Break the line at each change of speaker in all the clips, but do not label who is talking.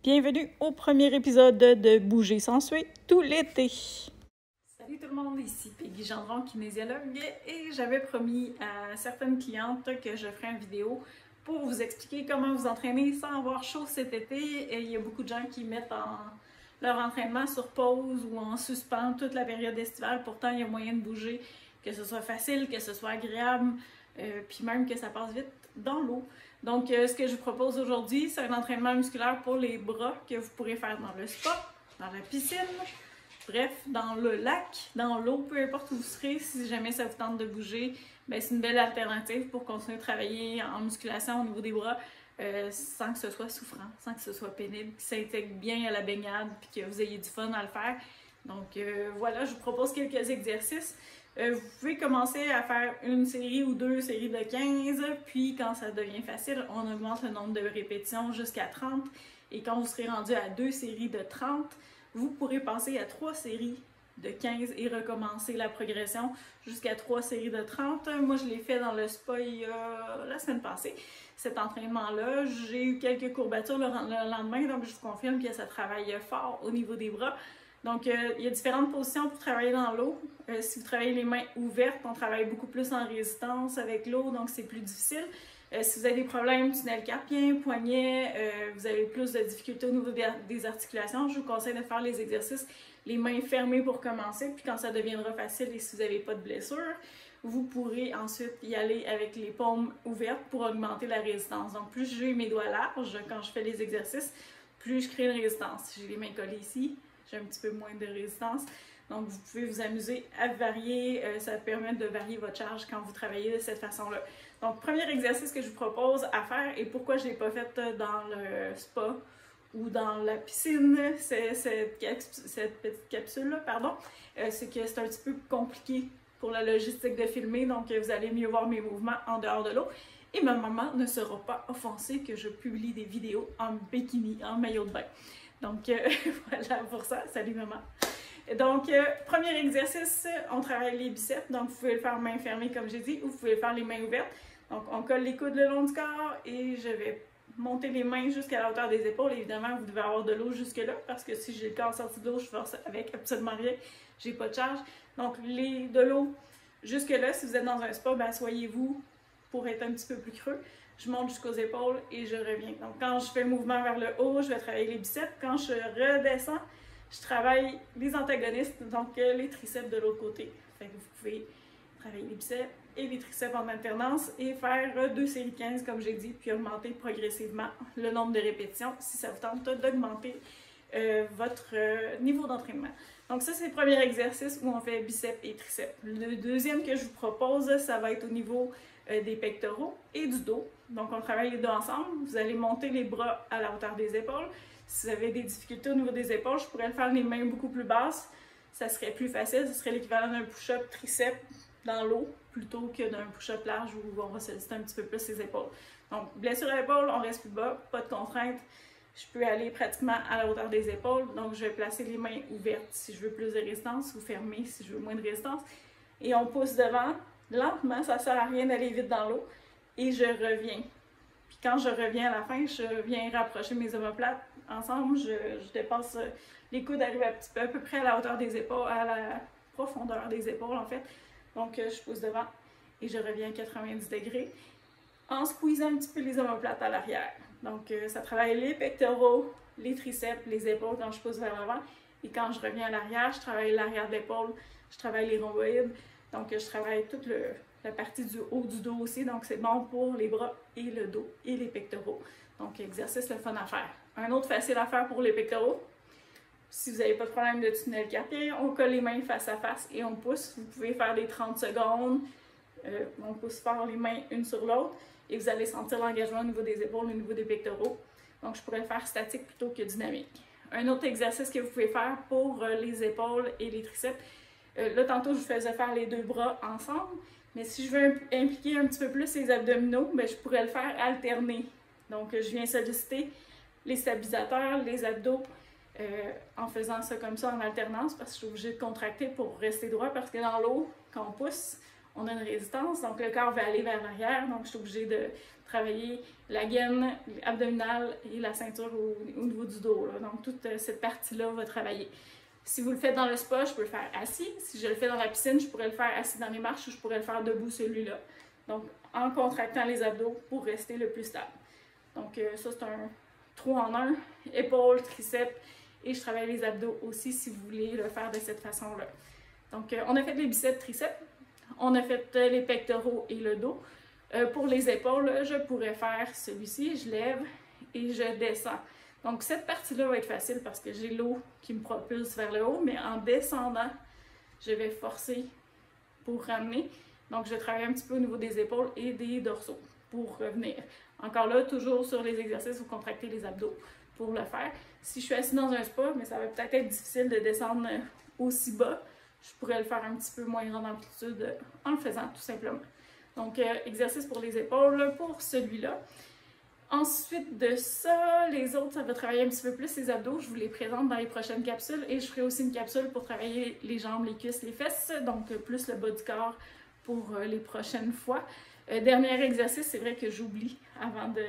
Bienvenue au premier épisode de Bouger sans suer tout l'été. Salut tout le monde, ici Peggy Gendron, kinésiologue, et j'avais promis à certaines clientes que je ferais une vidéo pour vous expliquer comment vous entraîner sans avoir chaud cet été. Et il y a beaucoup de gens qui mettent leur entraînement sur pause ou en suspens toute la période estivale. Pourtant, il y a moyen de bouger, que ce soit facile, que ce soit agréable, puis même que ça passe vite dans l'eau. Donc, ce que je vous propose aujourd'hui, c'est un entraînement musculaire pour les bras que vous pourrez faire dans le spa, dans la piscine, bref, dans le lac, dans l'eau, peu importe où vous serez. Si jamais ça vous tente de bouger, c'est une belle alternative pour continuer de travailler en musculation au niveau des bras sans que ce soit souffrant, sans que ce soit pénible, que ça intègre bien à la baignade puis que vous ayez du fun à le faire. Donc voilà, je vous propose quelques exercices. Vous pouvez commencer à faire une série ou deux séries de 15, puis quand ça devient facile, on augmente le nombre de répétitions jusqu'à 30. Et quand vous serez rendu à 2 séries de 30, vous pourrez passer à 3 séries de 15 et recommencer la progression jusqu'à 3 séries de 30. Moi, je l'ai fait dans le spa la semaine passée, cet entraînement-là. J'ai eu quelques courbatures le lendemain, donc je vous confirme que ça travaille fort au niveau des bras. Donc, il y a différentes positions pour travailler dans l'eau. Si vous travaillez les mains ouvertes, on travaille beaucoup plus en résistance avec l'eau, donc c'est plus difficile. Si vous avez des problèmes tunnel carpien, poignet, vous avez plus de difficultés au niveau des articulations, je vous conseille de faire les exercices les mains fermées pour commencer. Puis quand ça deviendra facile et si vous n'avez pas de blessure, vous pourrez ensuite y aller avec les paumes ouvertes pour augmenter la résistance. Donc, plus j'ai mes doigts larges quand je fais les exercices, plus je crée une résistance. Si j'ai les mains collées ici, j'ai un petit peu moins de résistance. Donc, vous pouvez vous amuser à varier. Ça permet de varier votre charge quand vous travaillez de cette façon-là. Donc, premier exercice que je vous propose à faire et pourquoi je ne l'ai pas fait dans le spa ou dans la piscine, cette petite capsule-là, pardon, c'est que c'est un petit peu compliqué pour la logistique de filmer. Donc, vous allez mieux voir mes mouvements en dehors de l'eau. Et ma maman ne sera pas offensée que je publie des vidéos en bikini, en maillot de bain. Donc, voilà pour ça. Salut maman! Donc, premier exercice, on travaille les biceps. Donc, vous pouvez le faire main fermée comme j'ai dit, ou vous pouvez le faire les mains ouvertes. Donc, on colle les coudes le long du corps et je vais monter les mains jusqu'à la hauteur des épaules. Évidemment, vous devez avoir de l'eau jusque-là parce que si j'ai le corps sorti de l'eau, je force avec absolument rien. J'ai pas de charge. Donc, de l'eau jusque-là, si vous êtes dans un spa, asseyez-vous pour être un petit peu plus creux. Je monte jusqu'aux épaules et je reviens. Donc, quand je fais le mouvement vers le haut, je vais travailler les biceps. Quand je redescends, je travaille les antagonistes, donc les triceps de l'autre côté. Fait que vous pouvez travailler les biceps et les triceps en alternance et faire 2 séries de 15, comme j'ai dit, puis augmenter progressivement le nombre de répétitions si ça vous tente d'augmenter votre niveau d'entraînement. Donc ça, c'est le premier exercice où on fait biceps et triceps. Le deuxième que je vous propose, ça va être au niveau des pectoraux et du dos. Donc, on travaille les deux ensemble. Vous allez monter les bras à la hauteur des épaules. Si vous avez des difficultés au niveau des épaules, je pourrais le faire les mains beaucoup plus basses. Ça serait plus facile. Ce serait l'équivalent d'un push-up triceps dans l'eau plutôt que d'un push-up large où on va solliciter un petit peu plus les épaules. Donc, blessure à l'épaule, on reste plus bas, pas de contrainte. Je peux aller pratiquement à la hauteur des épaules. Donc, je vais placer les mains ouvertes si je veux plus de résistance ou fermées si je veux moins de résistance. Et on pousse devant. Lentement, ça ne sert à rien d'aller vite dans l'eau. Et je reviens. Puis quand je reviens à la fin, je viens rapprocher mes omoplates ensemble. Je dépasse les coudes, arrive à peu près à la hauteur des épaules, à la profondeur des épaules en fait. Donc je pousse devant et je reviens à 90 degrés en squeezant un petit peu les omoplates à l'arrière. Donc ça travaille les pectoraux, les triceps, les épaules quand je pousse vers l'avant. Et quand je reviens à l'arrière, je travaille l'arrière de l'épaule, je travaille les rhomboïdes. Donc, je travaille toute la partie du haut du dos aussi. Donc, c'est bon pour les bras et le dos et les pectoraux. Donc, exercice le fun à faire. Un autre facile à faire pour les pectoraux. Si vous n'avez pas de problème de tunnel carpien, on colle les mains face à face et on pousse. Vous pouvez faire des 30 secondes. On pousse fort les mains une sur l'autre. Et vous allez sentir l'engagement au niveau des épaules, au niveau des pectoraux. Donc, je pourrais le faire statique plutôt que dynamique. Un autre exercice que vous pouvez faire pour les épaules et les triceps. Là, tantôt, je vous faisais faire les deux bras ensemble, mais si je veux impliquer un petit peu plus les abdominaux, je pourrais le faire alterner. Donc, je viens solliciter les stabilisateurs, les abdos, en faisant ça comme ça en alternance, parce que je suis obligée de contracter pour rester droit, parce que dans l'eau, quand on pousse, on a une résistance, donc le corps va aller vers l'arrière, donc je suis obligée de travailler la gaine abdominale et la ceinture au niveau du dos, là. Donc toute cette partie-là va travailler. Si vous le faites dans le spa, je peux le faire assis. Si je le fais dans la piscine, je pourrais le faire assis dans les marches ou je pourrais le faire debout celui-là. Donc en contractant les abdos pour rester le plus stable. Donc ça c'est un 3 en 1, épaules, triceps, et je travaille les abdos aussi si vous voulez le faire de cette façon-là. Donc on a fait les biceps, triceps, on a fait les pectoraux et le dos. Pour les épaules, je pourrais faire celui-ci, je lève et je descends. Donc cette partie-là va être facile parce que j'ai l'eau qui me propulse vers le haut, mais en descendant, je vais forcer pour ramener. Donc je vais travailler un petit peu au niveau des épaules et des dorsaux pour revenir. Encore là, toujours sur les exercices, vous contractez les abdos pour le faire. Si je suis assise dans un spa, mais ça va peut-être être difficile de descendre aussi bas, je pourrais le faire un petit peu moins grande amplitude en le faisant tout simplement. Donc, exercice pour les épaules pour celui-là. Ensuite de ça, les autres, ça va travailler un petit peu plus les abdos. Je vous les présente dans les prochaines capsules et je ferai aussi une capsule pour travailler les jambes, les cuisses, les fesses, donc plus le bas du corps pour les prochaines fois. Dernier exercice, c'est vrai que j'oublie avant de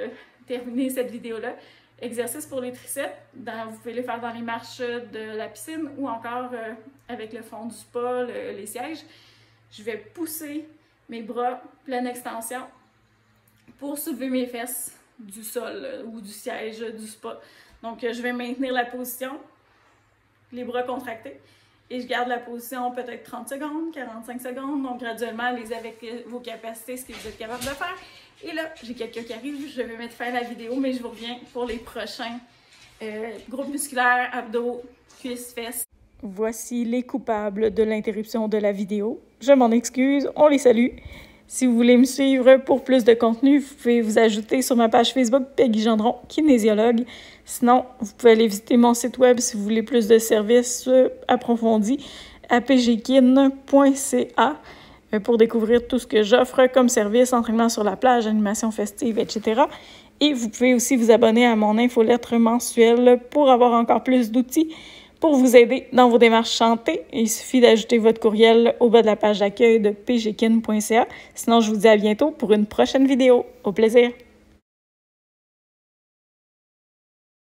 terminer cette vidéo-là. Exercice pour les triceps, vous pouvez les faire dans les marches de la piscine ou encore avec le fond du spa, les sièges. Je vais pousser mes bras, pleine extension, pour soulever mes fesses du sol ou du siège du spa. Donc, je vais maintenir la position, les bras contractés, et je garde la position peut-être 30 secondes, 45 secondes. Donc, graduellement, allez avec vos capacités, ce que vous êtes capable de faire. Et là, j'ai quelqu'un qui arrive, je vais mettre fin à la vidéo, mais je vous reviens pour les prochains groupes musculaires, abdos, cuisses, fesses. Voici les coupables de l'interruption de la vidéo. Je m'en excuse, on les salue. Si vous voulez me suivre pour plus de contenu, vous pouvez vous ajouter sur ma page Facebook Peggy Gendron, kinésiologue. Sinon, vous pouvez aller visiter mon site web si vous voulez plus de services approfondis à pgkin.ca pour découvrir tout ce que j'offre comme service, entraînement sur la plage, animation festive, etc. Et vous pouvez aussi vous abonner à mon infolettre mensuelle pour avoir encore plus d'outils pour vous aider dans vos démarches santé. Il suffit d'ajouter votre courriel au bas de la page d'accueil de pgkin.ca. Sinon, je vous dis à bientôt pour une prochaine vidéo. Au plaisir!